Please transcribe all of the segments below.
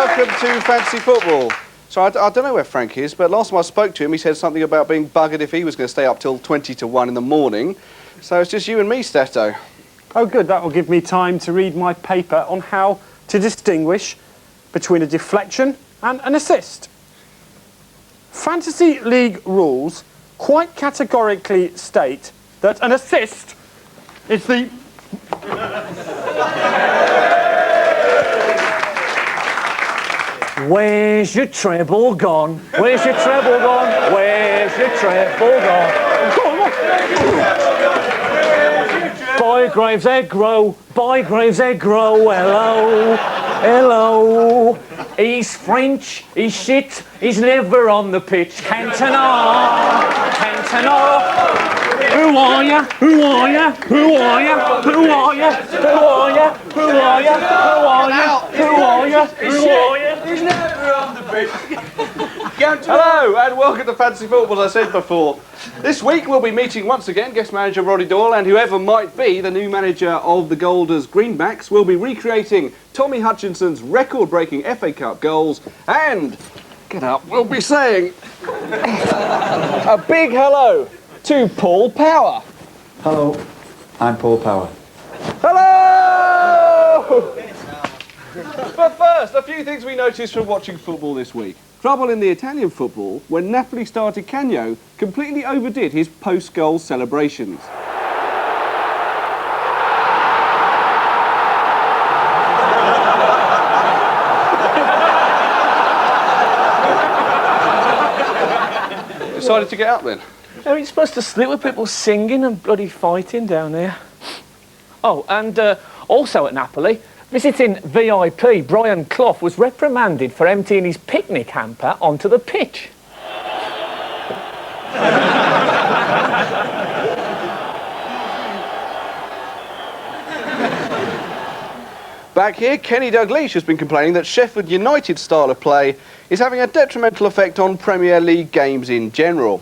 welcome to Fantasy Football. So I don't know where Frank is, but last time I spoke to him, he said something about being buggered if he was going to stay up till 20 to 1 in the morning. So it's just you and me, Stato. Oh, good. That will give me time to read my paper on how to distinguish between a deflection and an assist. Fantasy League rules quite categorically state that an assist is the... Where's your treble gone? Where's your treble gone? Where's your treble gone? By Graveshead grow, by Graveshead grow, hello, hello. He's French, he's shit, he's never on the pitch. Cantona, Cantona. Who are ya? Who are ya? Who are ya? Who are ya? Who are ya? Who are ya? Who are ya? Who are ya? Who are ya? He's never on the pitch. Hello and welcome to Fantasy Football, as I said before. This week we'll be meeting once again guest manager Roddy Doyle and whoever might be the new manager of the Golders Greenbacks will be recreating Tommy Hutchinson's record-breaking FA Cup goals and, get up, we'll be saying a big hello to Paul Power. Hello, I'm Paul Power. Hello! But first, a few things we noticed from watching football this week. Trouble in the Italian football when Napoli started Cagno completely overdid his post-goal celebrations. Decided to get up then. Are you supposed to sleep with people singing and bloody fighting down there? Oh, and also at Napoli, visiting VIP Brian Clough was reprimanded for emptying his picnic hamper onto the pitch. Back here, Kenny Dalglish has been complaining that Sheffield United's style of play is having a detrimental effect on Premier League games in general.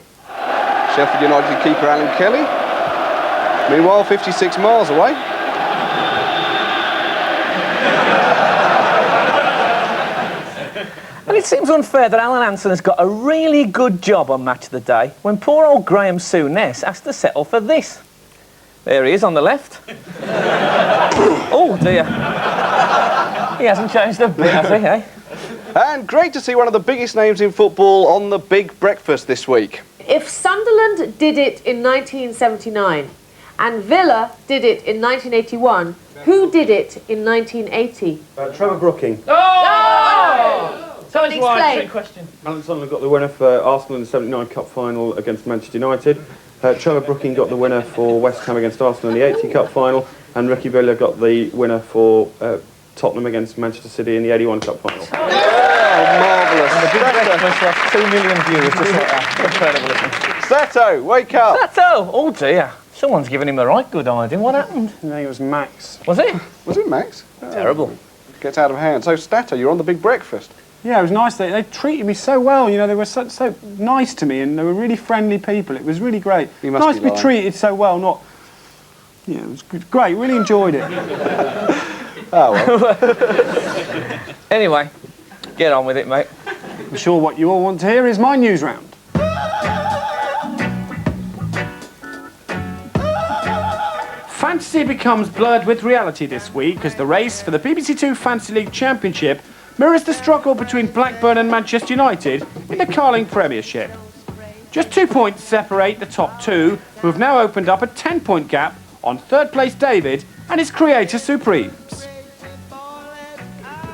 Sheffield United keeper Alan Kelly, meanwhile 56 miles away. And it seems unfair that Alan Hansen has got a really good job on Match of the Day when poor old Graham Souness has to settle for this. There he is on the left. Oh dear. He hasn't changed a bit, has he, eh? And great to see one of the biggest names in football on the Big Breakfast this week. If Sunderland did it in 1979 and Villa did it in 1981, who did it in 1980? Trevor Brooking. Oh! Tell us why, trick question. Alan Sunderland got the winner for Arsenal in the 79 Cup final against Manchester United. Trevor Brooking got the winner for West Ham against Arsenal in the 80 Cup final. And Ricky Villa got the winner for Tottenham against Manchester City in the 81 Cup final. Oh, marvellous. And the Big Breakfast lost 2 million viewers just like that. Incredible, isn't it? Stato, wake up. Stato! Oh dear. Someone's given him the right good idea. What happened? I think it was Max. Was it? Was it Max? Oh. Terrible. Gets out of hand. So, Stato, you're on the Big Breakfast. Yeah, it was nice. They treated me so well, you know, they were so nice to me and they were really friendly people. It was really great. You must nice be to be lying. treated so well, not... Yeah, it was good. Great, really enjoyed it. Oh, well. Anyway, get on with it, mate. I'm sure what you all want to hear is my news round. Fantasy becomes blurred with reality this week as the race for the BBC Two Fantasy League Championship mirrors the struggle between Blackburn and Manchester United in the Carling Premiership. Just 2 points separate the top two, who have now opened up a 10-point gap on third place David and his Creator Supremes.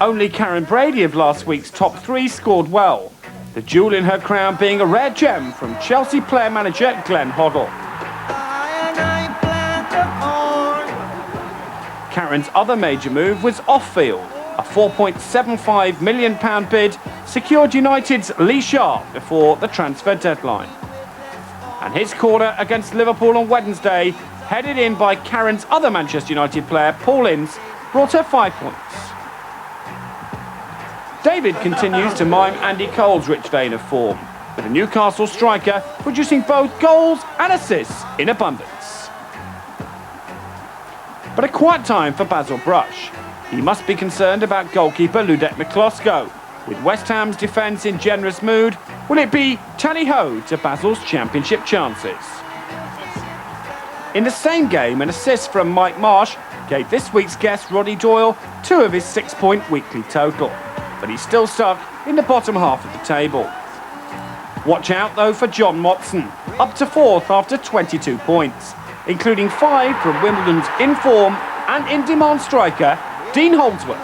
Only Karen Brady of last week's top three scored well, the jewel in her crown being a rare gem from Chelsea player manager Glenn Hoddle. Karen's other major move was off-field. A £4.75 million bid secured United's Lee Sharp before the transfer deadline. And his corner against Liverpool on Wednesday, headed in by Karen's other Manchester United player, Paul Ince, brought her 5 points. David continues to mime Andy Cole's rich vein of form, with a Newcastle striker producing both goals and assists in abundance. But a quiet time for Basil Brush. He must be concerned about goalkeeper Ludek McCloskey. With West Ham's defence in generous mood, will it be tally-ho to Basil's championship chances? In the same game, an assist from Mike Marsh gave this week's guest Roddy Doyle 2 of his 6-point weekly total, but he's still stuck in the bottom half of the table. Watch out though for John Motson, up to 4th after 22 points, including 5 from Wimbledon's in-form and in-demand striker Dean Holdsworth.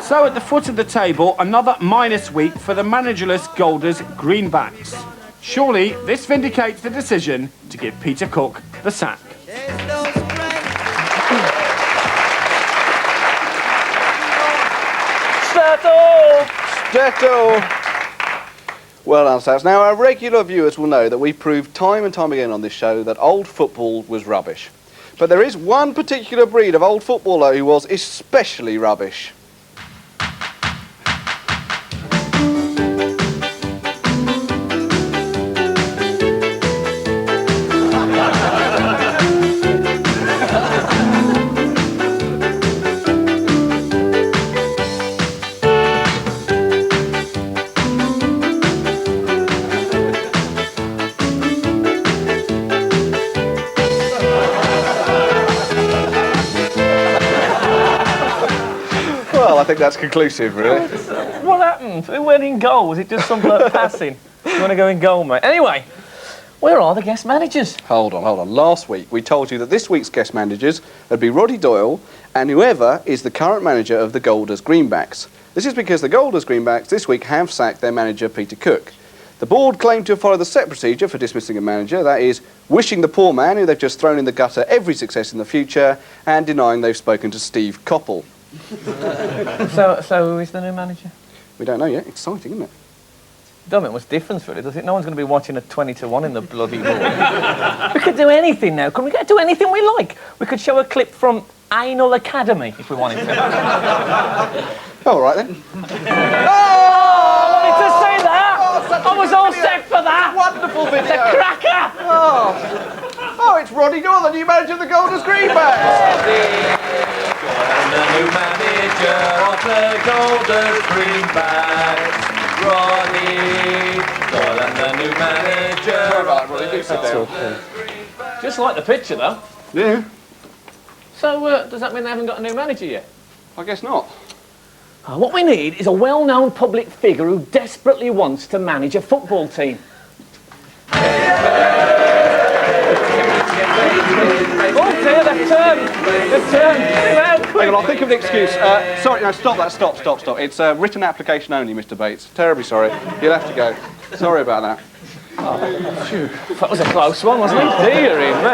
So at the foot of the table, another minus week for the managerless Golders Greenbacks. Surely this vindicates the decision to give Peter Cook the sack. Stetto! Well done, Stats. Now, our regular viewers will know that we proved time and time again on this show that old football was rubbish. But there is one particular breed of old footballer who was especially rubbish. I think that's conclusive, really. What happened? Who went in goal? Was it just some bloke passing? You want to go in goal, mate? Anyway, where are the guest managers? Hold on. Last week, we told you that this week's guest managers would be Roddy Doyle and whoever is the current manager of the Golders Greenbacks. This is because the Golders Greenbacks this week have sacked their manager, Peter Cook. The board claimed to have followed the set procedure for dismissing a manager, that is, wishing the poor man who they've just thrown in the gutter every success in the future and denying they've spoken to Steve Coppell. So who is the new manager? We don't know yet. Exciting, isn't it? Don't make much difference, really, does it? No one's going to be watching a 20-1 in the bloody ball. We could do anything now. Can we do anything we like? We could show a clip from Anal Academy if we wanted to. All right, then. Oh, I wanted to say that! I was all set for that! Wonderful video! It's a cracker! Oh, it's Roddy Doyle, the new manager of the Golders Greenbacks! And the new manager of the Golders Greenbacks, Roddy Doyle, and the new manager. Sorry about that, Roddy. Do sit down. Just like the picture, though. Yeah. So, does that mean they haven't got a new manager yet? I guess not. What we need is a well-known public figure who desperately wants to manage a football team. Oh dear, they've turned. Hang on, I'll think of an excuse. Sorry, no, stop that. Stop. It's a written application only, Mr. Bates. Terribly sorry. You'll have to go. Sorry about that. That was a close one, wasn't it?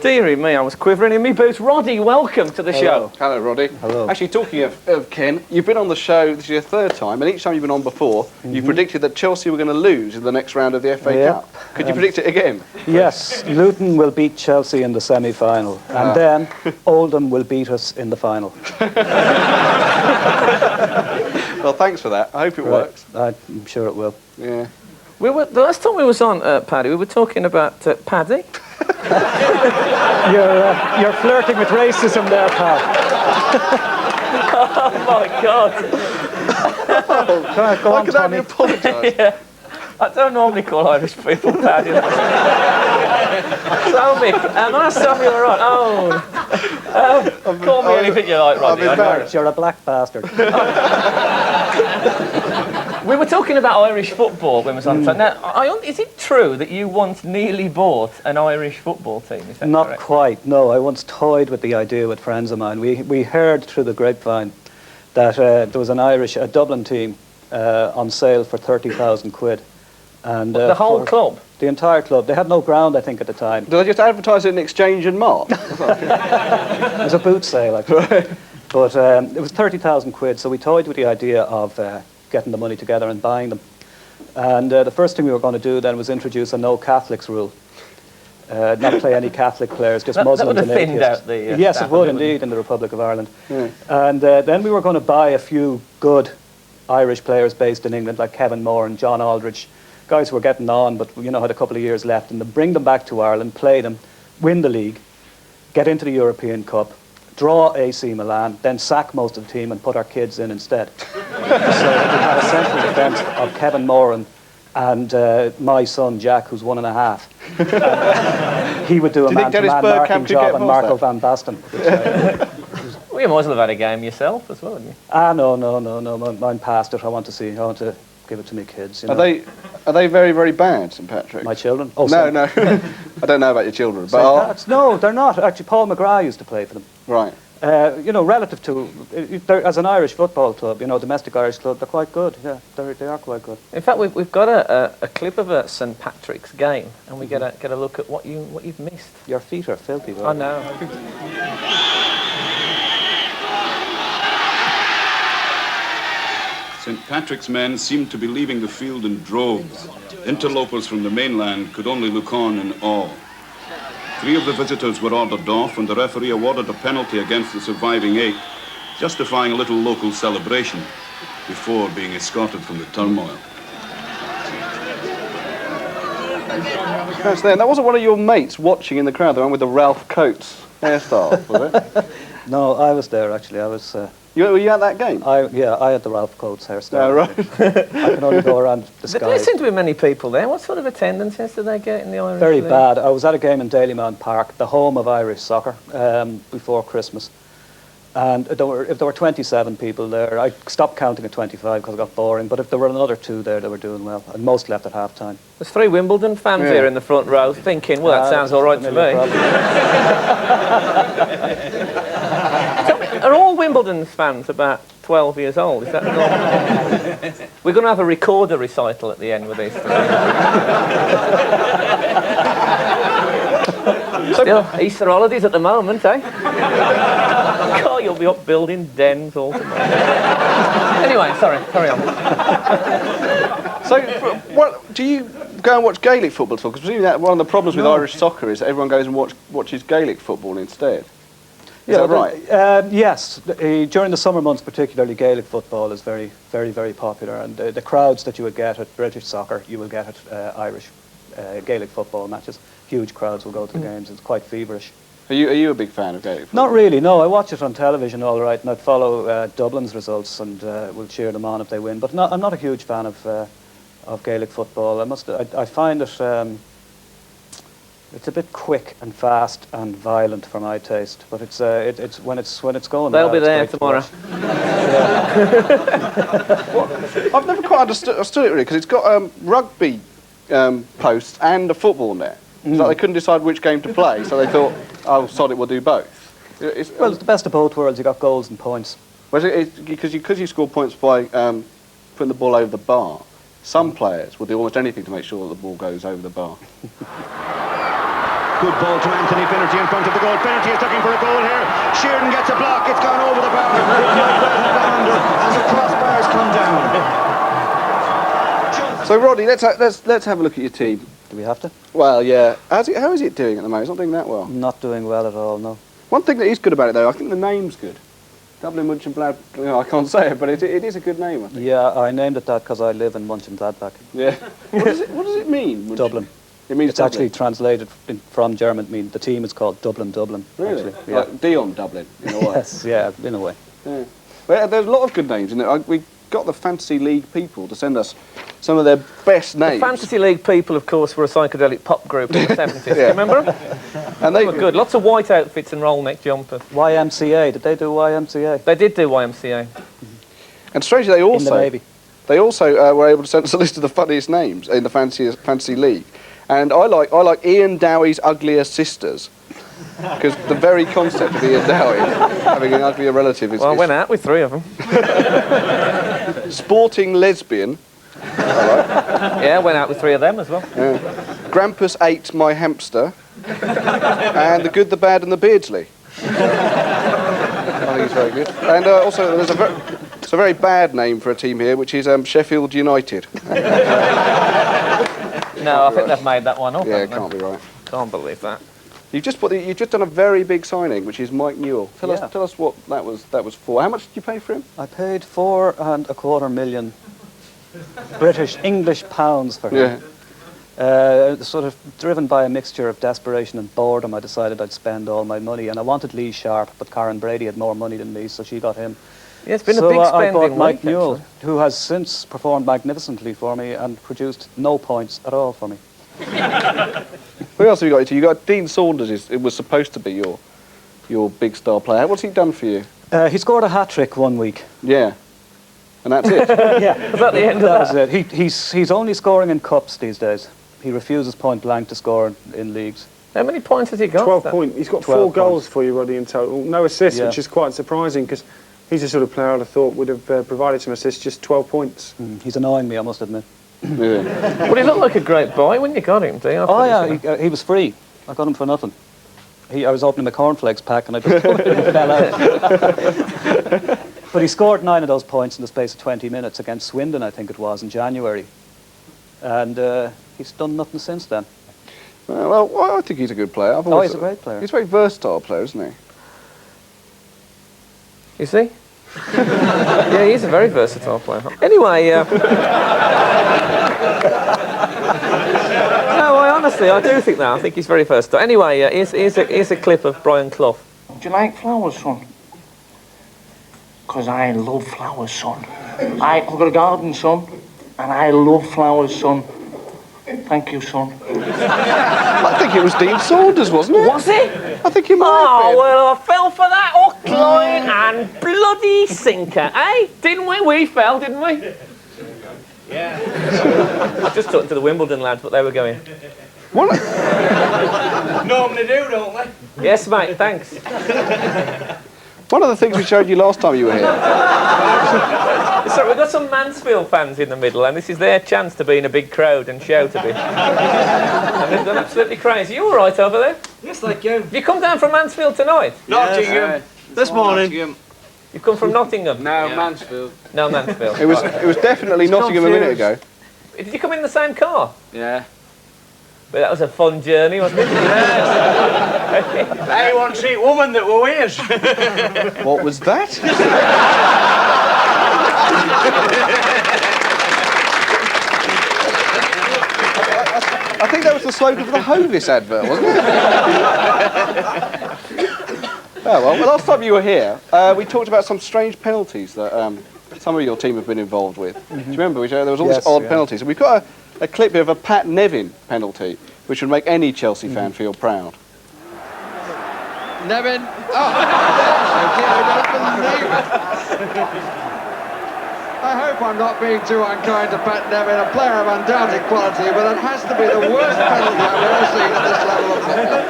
Dearie me, I was quivering in my boots. Roddy, welcome to the show. Hello, Roddy. Hello. Actually, talking of Ken, you've been on the show, this is your 3rd time, and each time you've been on before, you predicted that Chelsea were going to lose in the next round of the FA Cup. Could you predict it again? Yes, Luton will beat Chelsea in the semi-final, and then Oldham will beat us in the final. Well, thanks for that. I hope it works. I'm sure it will. Yeah. The last time we was on, Paddy, we were talking about Paddy. You're flirting with racism there, pal. Oh my God! Go on, I can only Tommy. apologise. Yeah. I don't normally call Irish people Paddy. Tommy, last time you were on. Call me anything you like, Roddy. I'm embarrassed. You're a black bastard. We were talking about Irish football when we was on. Now, is it true that you once nearly bought an Irish football team? Is that Not correct? quite, no. I once toyed with the idea with friends of mine. We heard through the grapevine that there was a Dublin team on sale for 30,000 quid. And, The whole club? The entire club. They had no ground, I think, at the time. Did they just advertise it in Exchange and Mart? It was a boot sale, actually. But it was 30,000 quid, so we toyed with the idea of getting the money together and buying them. And the first thing we were going to do then was introduce a no Catholics rule. Not play any Catholic players, just Muslims that would have and thinned atheists. out the yes, staff it would a bit, indeed in the Republic of Ireland. Yeah. And then we were going to buy a few good Irish players based in England, like Kevin Moore and John Aldridge, guys who were getting on, but had a couple of years left, and then bring them back to Ireland, play them, win the league, get into the European Cup, draw AC Milan, then sack most of the team and put our kids in instead. So we had a central defence of Kevin Moran and my son Jack, who's 1.5. He would do a man-to-man marking job on Marco van Basten. Well, you might as well have had a game yourself as well, wouldn't you? No. Mine passed it. I want to give it to my kids. You know? Are they very, very bad, St Patrick? My children? Oh, no. I don't know about your children, but no, they're not. Actually, Paul McGrath used to play for them. right. You know, relative to as an Irish football club, you know, domestic Irish club, they're quite good. Yeah, they are quite good. In fact, we've got a clip of a St Patrick's game, and we get a look at what you've missed. Your feet are filthy. Though. I know. St. Patrick's men seemed to be leaving the field in droves. Interlopers from the mainland could only look on in awe. 3 of the visitors were ordered off, and the referee awarded a penalty against the surviving 8, justifying a little local celebration before being escorted from the turmoil. That's there. That wasn't one of your mates watching in the crowd, the one with the Ralph Coates hairstyle, was it? No, I was there actually. I was. Were you at that game? I had the Ralph Coates hairstyle. Oh, right. I can only go around disguised. There seem to be many people there. What sort of attendances do they get in the Irish Very League? bad. I was at a game in Dalymount Park, the home of Irish soccer, before Christmas. And if there were 27 people there, I stopped counting at 25 because it got boring. But if there were another 2 there, they were doing well. And most left at half-time. There's 3 Wimbledon fans here in the front row thinking, well, that sounds all right to me. Are all Wimbledon fans about 12 years old? Is that normal? We're going to have a recorder recital at the end with these. Still, Easter holidays at the moment, eh? God, you'll be up building dens all tomorrow. Anyway, sorry, carry on. So, what do you go and watch Gaelic football? Because presumably that one of the problems with Irish soccer is that everyone goes and watches Gaelic football instead. Is that right? Yes. During the summer months, particularly, Gaelic football is very, very, very popular. And the crowds that you would get at British soccer, you will get at Irish Gaelic football matches. Huge crowds will go to the games. It's quite feverish. Are you a big fan of Gaelic football? Not really, no. I watch it on television, all right, and I'd follow Dublin's results and will cheer them on if they win. But I'm not a huge fan of Gaelic football. I find it it's a bit quick and fast and violent for my taste. But it's when it's going. They'll be there tomorrow. I've never quite understood it really because it's got rugby posts and a football net. It's like they couldn't decide which game to play, so they thought, "Oh, sod it, we'll do both." It's the best of both worlds. You got goals and points. Because you score points by putting the ball over the bar. Some players will do almost anything to make sure that the ball goes over the bar. Good ball to Anthony Finnerty in front of the goal. Finnerty is looking for a goal here. Sheridan gets a block. It's gone over the bar. It might well have gone under as the crossbars come down. So, Roddy, let's have a look at your team. Do we have to? Well, yeah. How is it doing at the moment? It's not doing that well. Not doing well at all, no. One thing that is good about it, though, I think the name's good. Dublin Munchenblad, I can't say it, but it is a good name, I think. Yeah, I named it that because I live in Munchenbladbach. Yeah. What does it mean? Dublin. It means it's actually translated from German. The team is called Dublin. Really? Actually. Yeah. Like Dion Dublin, in a way. Yes, yeah, in a way. Yeah. Well, there's a lot of good names in there. We got the Fantasy League people to send us some of their best names. The Fantasy League people, of course, were a psychedelic pop group in the 70s. Do you remember them? And they were good. Lots of white outfits and roll neck jumpers. YMCA. Did they do YMCA? They did do YMCA. And strangely, they also in the Navy. They also were able to send us a list of the funniest names in the Fantasy League. And I like Ian Dowie's Uglier Sisters. Because the very concept of Ian Dowie having an uglier relative is... Well, I went out with 3 of them. Sporting Lesbian. Yeah, I went out with 3 of them as well. Yeah. Grampus ate my hamster. And The Good, the Bad and the Beardsley. I think it's very good. And also there's it's a very bad name for a team here, which is Sheffield United. No, I think they've made that one up. Yeah, it can't be right. Can't believe that. You've just done a very big signing, which is Mike Newell. Tell us what that was for. How much did you pay for him? I paid $4.25 million British English pounds for him. Sort of driven by a mixture of desperation and boredom, I decided I'd spend all my money, and I wanted Lee Sharp, but Karen Brady had more money than me, so she got him. Yeah, it's been so a big I spending bought Mike week, Newell, actually. who has since performed magnificently for me and produced no points at all for me. Who else have you got into? You got Dean Saunders. It was supposed to be your big star player. What's he done for you? He scored a hat-trick one week. Yeah. And that's it? Yeah. Was that the end of That that? was it. He's only scoring in cups these days. He refuses point blank to score in leagues. How many points has he got? 12 points. He's got 12 4 goals points. for you, Roddy, in total. No assists, Yeah. which is quite surprising because he's the sort of player I'd have thought would have provided some assists, just 12 points. He's annoying me, I must admit. Yeah. Well, he looked like a great boy when you got him, do you? Oh yeah, he was free. I got him for nothing. I was opening the cornflakes pack and I just fell out. But he scored 9 of those points in the space of 20 minutes against Swindon, I think it was, in January. And he's done nothing since then. Well, I think he's a good player. He's a great player. He's a very versatile player, isn't he? You see? Yeah, he's a very versatile player. Anyway, no, honestly, I do think that. I think he's very versatile. Anyway, here's a clip of Brian Clough. Do you like flowers, son? Because I love flowers, son. I've got a garden, son, and I love flowers, son. Thank you, son. I think it was Dean Saunders, wasn't it? Was it? I think he might have Oh, been. well, I fell for that hook, line and bloody sinker, eh? Didn't we? We fell, didn't we? Yeah. I just talked to the Wimbledon lads, but they were going. What? Normally do, don't they? Yes, mate, thanks. One of the things we showed you last time you were here. So we've got some Mansfield fans in the middle, and this is their chance to be in a big crowd and shout a bit. And they've gone absolutely crazy. You all right over there? Yes, thank you. Have you come down from Mansfield tonight? Nottingham. This morning. You've come from Nottingham? No, Mansfield. No, Mansfield. It was definitely Nottingham a minute ago. Did you come in the same car? Yeah. But that was a fun journey, wasn't it? Hey, one sweet woman that were weird. What was that? I think that was the slogan for the Hovis advert, wasn't it? Oh, well, last time you were here, we talked about some strange penalties that some of your team have been involved with. Do you remember? There was all these odd penalties. And we've got a clip here of a Pat Nevin penalty, which would make any Chelsea fan feel proud. Nevin. I hope I'm not being too unkind to Pat Nevin, a player of undoubted quality, but it has to be the worst penalty I've ever seen at this level of football.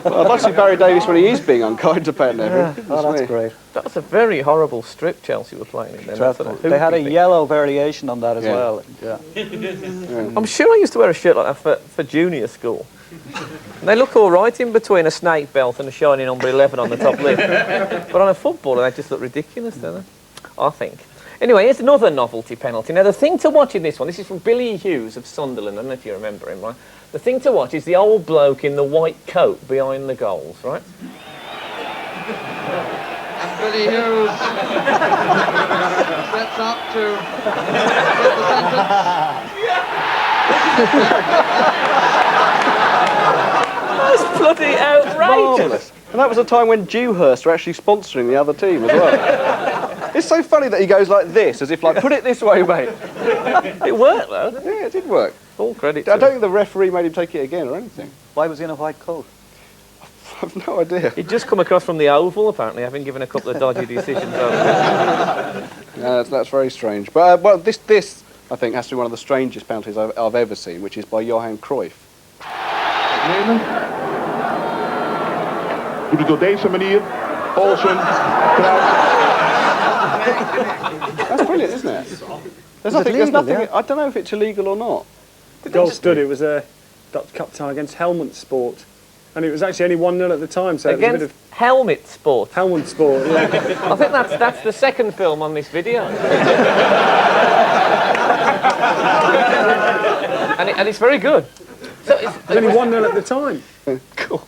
Well, I'd like to see Barry Davies when he is being unkind to Pat Nevin. Yeah. Oh, that's great. That was a very horrible strip Chelsea were playing in then. Dreadful. They had a yellow variation on that as well. Yeah. I'm sure I used to wear a shirt like that for junior school. And they look all right in between a snake belt and a shiny number 11 on the top lip. But on a footballer, they just look ridiculous, don't they? I think. Anyway, here's another novelty penalty. Now, the thing to watch in this one, this is from Billy Hughes of Sunderland. I don't know if you remember him, right? The thing to watch is the old bloke in the white coat behind the goals, right? And Billy Hughes steps up to get the sentence. That's bloody outrageous. And that was a time when Dewhurst were actually sponsoring the other team as well. It's so funny that he goes like this, as if like, put it this way, mate. It worked, though, didn't it? Yeah, it did work. All credit to I don't him. think the referee made him take it again or anything. Why was he in a white coat? I've no idea. He'd just come across from the Oval, apparently, having given a couple of dodgy decisions over there. That's very strange. But well, this I think has to be one of the strangest penalties I've ever seen, which is by Johan Cruyff. Doet het op deze manier. Olsen. That's brilliant, isn't it? There's nothing. I don't know if it's illegal or not. Goal stood. It was a Dutch Cup tie against Helmond Sport. And it was actually only 1-0 at the time, so it was a bit Against of Helmet Sport. Helmond Sport, yeah. I think that's the second film on this video. and it's very good. So It was only 1-0 at the time. Cool.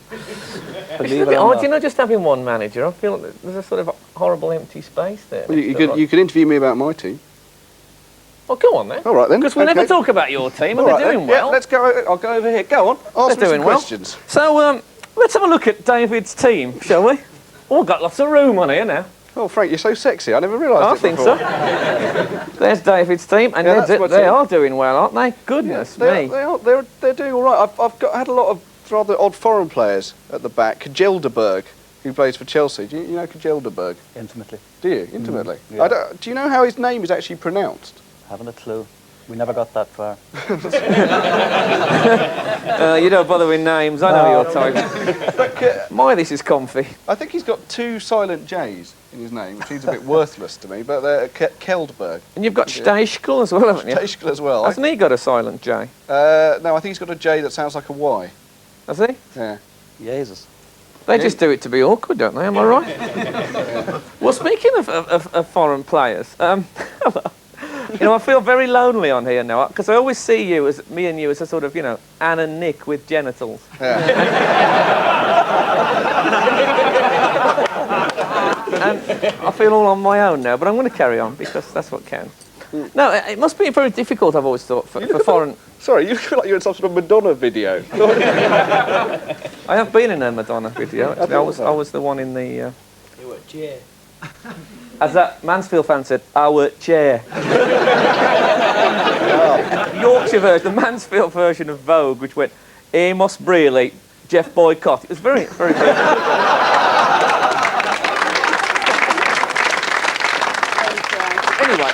It's a bit odd, you know, just having one manager. I feel like there's a sort of horrible empty space there. Well, you could interview me about my team. Well, go on then. All right then. Because we never talk about your team, and they're doing well. Yeah, let's go. I'll go over here. Go on. Ask me some questions. So, let's have a look at David's team, shall we? Oh, we've got lots of room on here now. Oh, Frank, you're so sexy. I never realised I think so. There's David's team, and they are doing well, aren't they? Goodness me. They're doing all right. I've had a lot of rather odd foreign players at the back. Kajelderberg, who plays for Chelsea. Do you know Kajelderberg? Intimately. Do you? Intimately? Yeah. Do you know how his name is actually pronounced? Haven't a clue. We never got that far. You don't bother with names, I know your type. My, this is comfy. I think he's got 2 silent J's in his name, which seems a bit worthless to me, but they're Keldberg. And you've got Steichel as well, haven't you? Steichel as well. Hasn't he got a silent J? No, I think he's got a J that sounds like a Y. Has he? Yeah. Jesus. They just do it to be awkward, don't they? Am I right? Well, speaking of foreign players, you know, I feel very lonely on here now, because I always see you as, me and you as a sort of, you know, Anne and Nick with genitals. Yeah. And I feel all on my own now, but I'm going to carry on, because that's what counts. No, it must be very difficult, I've always thought, for foreign... Sorry, you feel like you're in some sort of Madonna video. I have been in a Madonna video, actually. I was the one in the... You were chair. As that Mansfield fan said, our chair. Yorkshire version, the Mansfield version of Vogue, which went, Amos Brearley, Jeff Boycott. It was very, very, very... Anyway,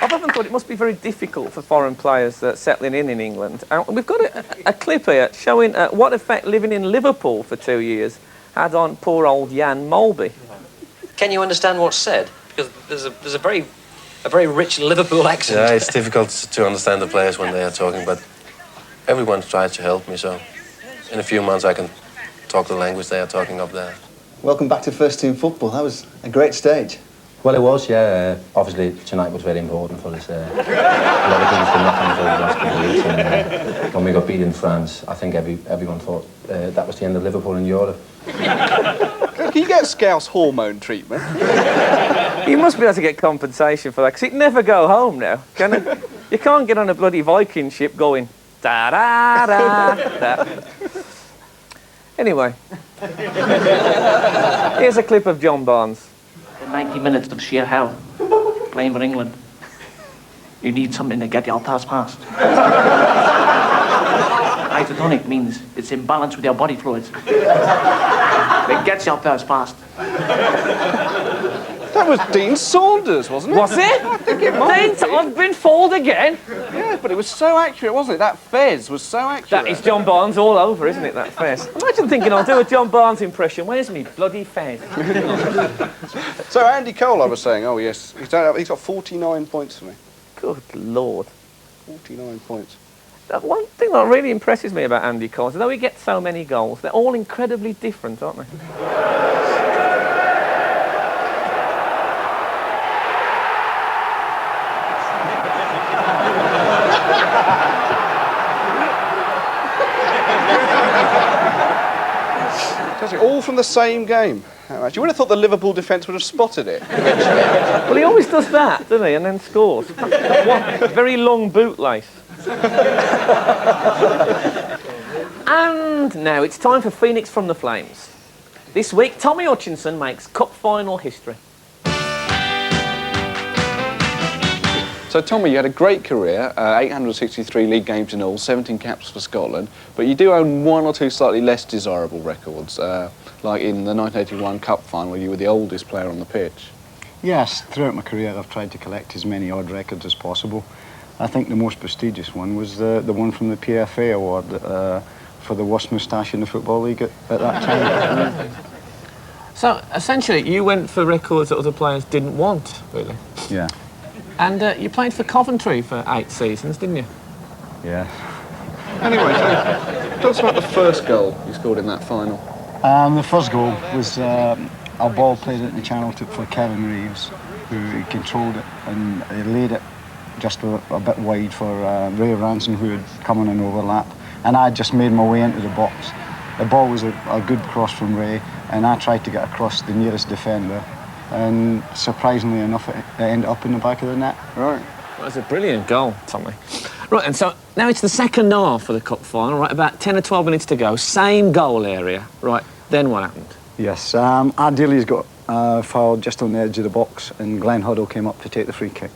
I've often thought it must be very difficult for foreign players settling in England. And we've got a clip here showing what effect living in Liverpool for 2 years had on poor old Jan Molby. Can you understand what's said? Because there's a very rich Liverpool accent. Yeah, it's difficult to understand the players when they are talking, but everyone tries to help me, so in a few months I can talk the language they are talking up there. Welcome back to first team football. That was a great stage. Well, it was, yeah. Obviously, tonight was very important for us. A lot of things been happening over the last couple of weeks, and when we got beat in France, I think everyone thought that was the end of Liverpool in Europe. Can you get Scouse hormone treatment? You must be able to get compensation for that, because it never go home now, can it? You can't get on a bloody Viking ship going da-da-da-da. Anyway, here's a clip of John Barnes. 90 minutes of sheer hell, playing for England. You need something to get your pass past. Isotonic means it's in balance with your body fluids. It gets your pass past. That was Dean Saunders, wasn't it? Was it? I think it might be. I've been fooled again. Yeah, but it was so accurate, wasn't it? That fez was so accurate. That is John Barnes all over, isn't it, that fez? Imagine thinking I'll do a John Barnes impression. Where's me bloody fez? So Andy Cole, I was saying, oh yes, he's got 49 points for me. Good Lord. 49 points. One thing that really impresses me about Andy Cole is that though he gets so many goals, they're all incredibly different, aren't they? All from the same game. You would have thought the Liverpool defence would have spotted it. Well, he always does that, doesn't he? And then scores. One very long bootlace. And now it's time for Phoenix from the Flames. This week, Tommy Hutchinson makes cup final history. So, Tommy, you had a great career, 863 league games in all, 17 caps for Scotland, but you do own one or two slightly less desirable records, like in the 1981 Cup final, you were the oldest player on the pitch. Yes, throughout my career I've tried to collect as many odd records as possible. I think the most prestigious one was the one from the PFA award for the worst moustache in the Football League at that time. So, essentially, you went for records that other players didn't want, really? Yeah. And you played for Coventry for 8 seasons, didn't you? Yeah. Anyway, so tell us about the first goal you scored in that final. The first goal was a ball played at the channel for Kevin Reeves, who controlled it and he laid it just a bit wide for Ray Ransom, who had come in an overlap, and I just made my way into the box. The ball was a good cross from Ray, and I tried to get across the nearest defender, and surprisingly enough, it ended up in the back of the net. Right. That's a brilliant goal, Tommy. Right, and so now it's the second half of the cup final, right? About 10 or 12 minutes to go. Same goal area, right? Then what happened? Yes, Ardilly's got fouled just on the edge of the box, and Glenn Huddle came up to take the free kick.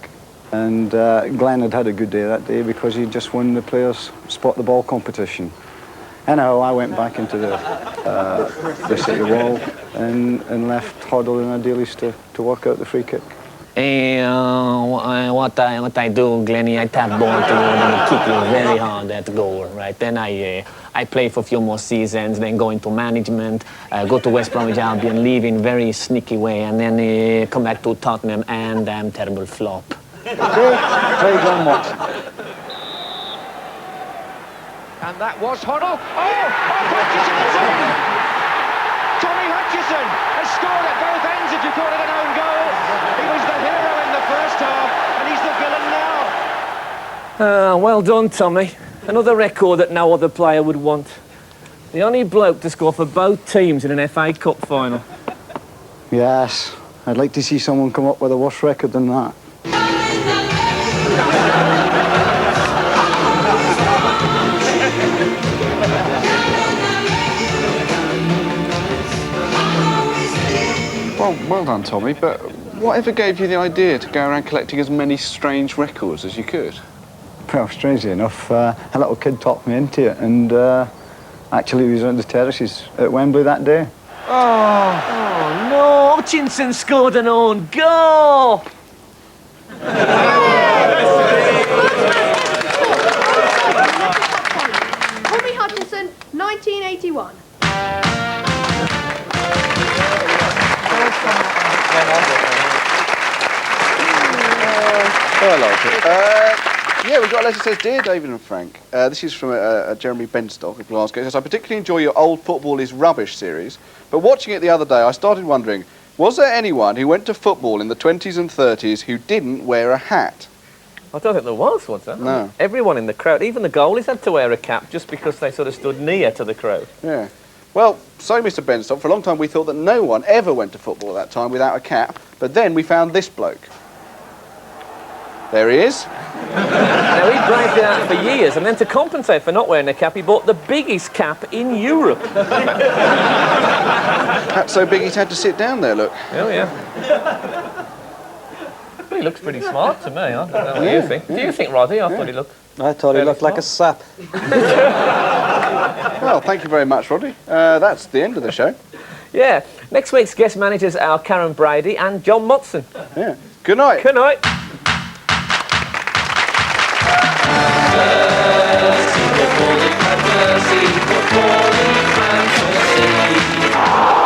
And Glenn had a good day that day because he just won the players' spot the ball competition. Anyhow, I went back into the city wall and left Huddle and Ardilly's to work out the free kick. What I do, Glennie, I tap ball to you and kick you very hard at goal, right? Then I play for a few more seasons, then go into management, go to West Bromwich Albion, leave in very sneaky way, and then come back to Tottenham and damn terrible flop. Very Glenn Watson. And that was Huddle. Oh, Hutchinson's in! Tommy Hutchinson has scored at both ends, if you call it an own goal. He was the hero in the first half, and he's the villain now. Well done, Tommy. Another record that no other player would want. The only bloke to score for both teams in an FA Cup final. Yes, I'd like to see someone come up with a worse record than that. Well done, Tommy, but whatever gave you the idea to go around collecting as many strange records as you could? Well, strangely enough, a little kid talked me into it, and actually he was on the terraces at Wembley that day. Oh no, Hutchinson scored an own goal! Tommy Hutchinson, 1981. I like it. Yeah, we've got a letter that says, Dear David and Frank, this is from Jeremy Benstock of Glasgow. It says, I particularly enjoy your Old Football is Rubbish series, but watching it the other day, I started wondering, was there anyone who went to football in the 20s and 30s who didn't wear a hat? I don't think there was there? No. Everyone in the crowd, even the goalies, had to wear a cap just because they sort of stood near to the crowd. Yeah. Well, so Mr. Benstock, for a long time we thought that no one ever went to football at that time without a cap, but then we found this bloke. There he is. Now, he braved it out for years, and then to compensate for not wearing a cap, he bought the biggest cap in Europe. Cap so big he's had to sit down there, look. Oh, yeah. Well, he looks pretty smart to me. I don't know what you think. Do you think, Roddy? I thought he looked... I thought he looked like a sap. Well, thank you very much, Roddy. That's the end of the show. Yeah. Next week's guest managers are Karen Brady and John Motson. Yeah. Good night. Good night.